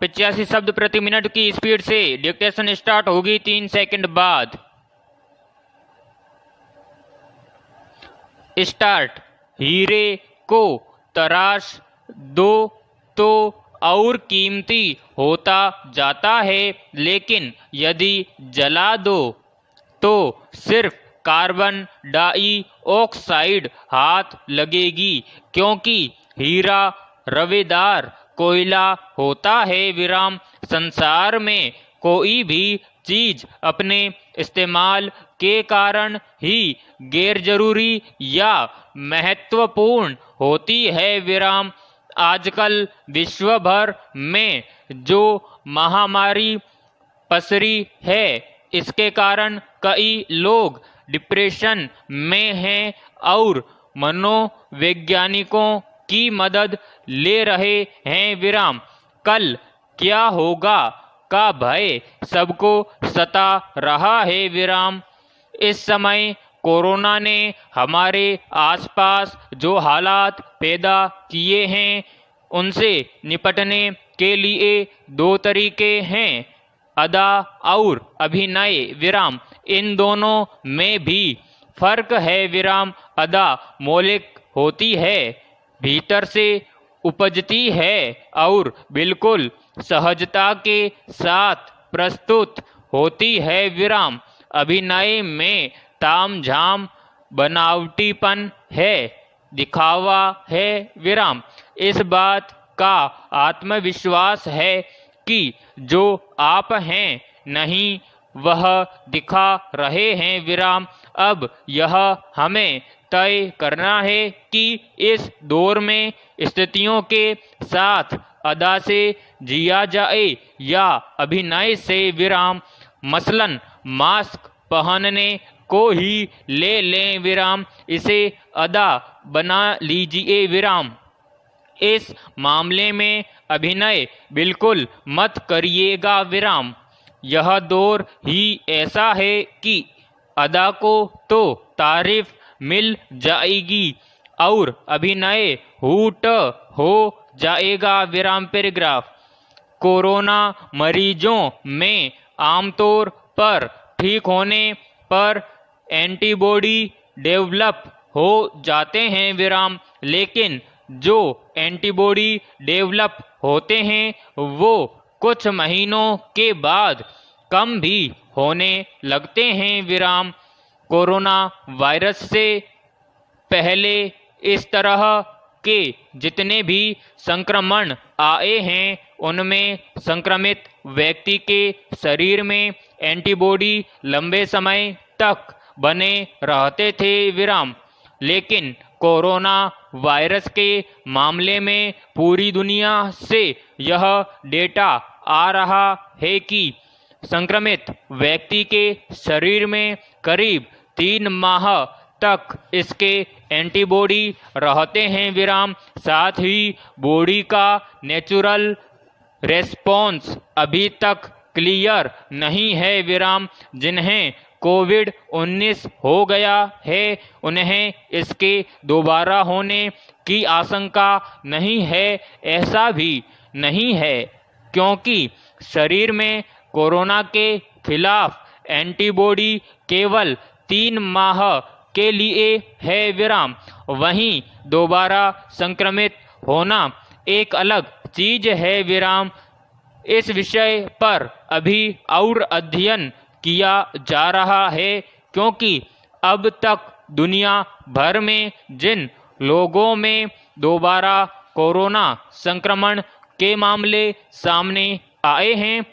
85 शब्द प्रति मिनट की स्पीड से डिक्टेशन स्टार्ट होगी 3 सेकंड बाद। स्टार्ट। हीरे को तराश दो तो और कीमती होता जाता है, लेकिन यदि जला दो तो सिर्फ कार्बन डाइऑक्साइड हाथ लगेगी, क्योंकि हीरा रवेदार कोयला होता है। विराम। संसार में कोई भी चीज अपने इस्तेमाल के कारण ही गैर जरूरी या महत्वपूर्ण होती है। विराम। आजकल विश्व भर में जो महामारी पसरी है, इसके कारण कई लोग डिप्रेशन में हैं और मनोवैज्ञानिकों की मदद ले रहे हैं। विराम। कल क्या होगा का भय सबको सता रहा है। विराम। इस समय कोरोना ने हमारे आसपास जो हालात पैदा किए हैं, उनसे निपटने के लिए 2 तरीके हैं, अदा और अभिनय। विराम। इन दोनों में भी फर्क है। विराम। अदा मौलिक होती है, भीतर से उपजती है और बिल्कुल सहजता के साथ प्रस्तुत होती है। विराम। अभिनय में तामझाम, बनावटीपन है, दिखावा है। विराम। इस बात का आत्मविश्वास है कि जो आप हैं नहीं वह दिखा रहे हैं। विराम। अब यह हमें तय करना है कि इस दौर में स्थितियों के साथ अदा से जिया जाए या अभिनय से। विराम। मसलन मास्क पहनने को ही ले लें। विराम। इसे अदा बना लीजिए। विराम। इस मामले में अभिनय बिल्कुल मत करिएगा। विराम। यह दौर ही ऐसा है कि अदा को तो तारीफ मिल जाएगी और अभिनय हूट हो जाएगा। विराम। पैराग्राफ। कोरोना मरीजों में आमतौर पर ठीक होने पर एंटीबॉडी डेवलप हो जाते हैं। विराम। लेकिन जो एंटीबॉडी डेवलप होते हैं वो कुछ महीनों के बाद कम भी होने लगते हैं। विराम। कोरोना वायरस से पहले इस तरह के जितने भी संक्रमण आए हैं, उनमें संक्रमित व्यक्ति के शरीर में एंटीबॉडी लंबे समय तक बने रहते थे। विराम। लेकिन कोरोना वायरस के मामले में पूरी दुनिया से यह डेटा आ रहा है कि संक्रमित व्यक्ति के शरीर में करीब 3 माह तक इसके एंटीबॉडी रहते हैं। विराम। साथ ही बॉडी का नेचुरल रेस्पॉन्स अभी तक क्लियर नहीं है। विराम। जिन्हें कोविड-19 हो गया है, उन्हें इसके दोबारा होने की आशंका नहीं है। ऐसा भी नहीं है क्योंकि शरीर में कोरोना के खिलाफ एंटीबॉडी केवल 3 माह के लिए है। विराम। वहीं दोबारा संक्रमित होना एक अलग चीज है। विराम। इस विषय पर अभी और अध्ययन किया जा रहा है, क्योंकि अब तक दुनिया भर में जिन लोगों में दोबारा कोरोना संक्रमण के मामले सामने आए हैं,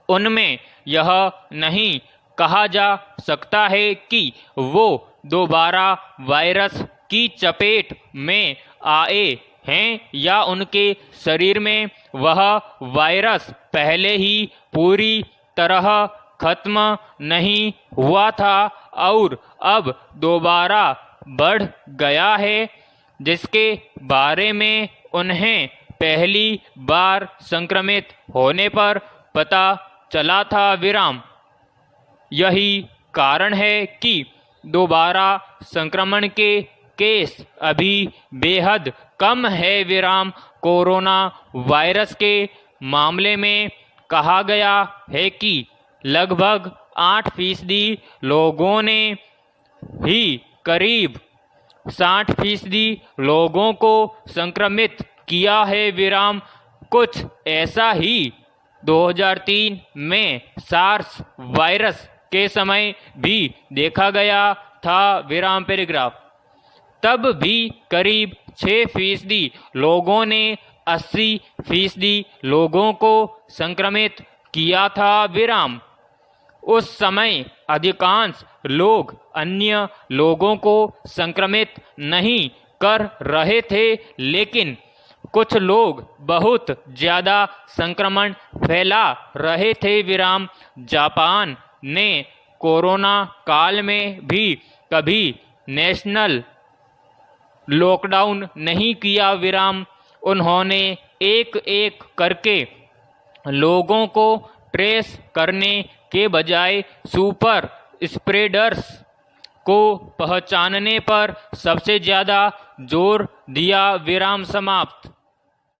उनमें यह नहीं कहा जा सकता है कि वो दोबारा वायरस की चपेट में आए हैं या उनके शरीर में वह वायरस पहले ही पूरी तरह खत्म नहीं हुआ था और अब दोबारा बढ़ गया है, जिसके बारे में उन्हें पहली बार संक्रमित होने पर पता चला था। विराम। यही कारण है कि दोबारा संक्रमण के केस अभी बेहद कम है। विराम। कोरोना वायरस के मामले में कहा गया है कि लगभग 8% लोगों ने ही करीब 60% लोगों को संक्रमित किया है विराम। कुछ ऐसा ही 2003 में सार्स वायरस के समय भी देखा गया था विराम पैराग्राफ। तब भी करीब 6% लोगों ने 80% लोगों को संक्रमित किया था विराम। उस समय अधिकांश लोग अन्य लोगों को संक्रमित नहीं कर रहे थे, लेकिन कुछ लोग बहुत ज़्यादा संक्रमण फैला रहे थे विराम। जापान ने कोरोना काल में भी कभी नेशनल लॉकडाउन नहीं किया विराम। उन्होंने एक एक करके लोगों को ट्रेस करने के बजाय सुपर स्प्रेडर्स को पहचानने पर सबसे ज़्यादा जोर दिया विराम समाप्त।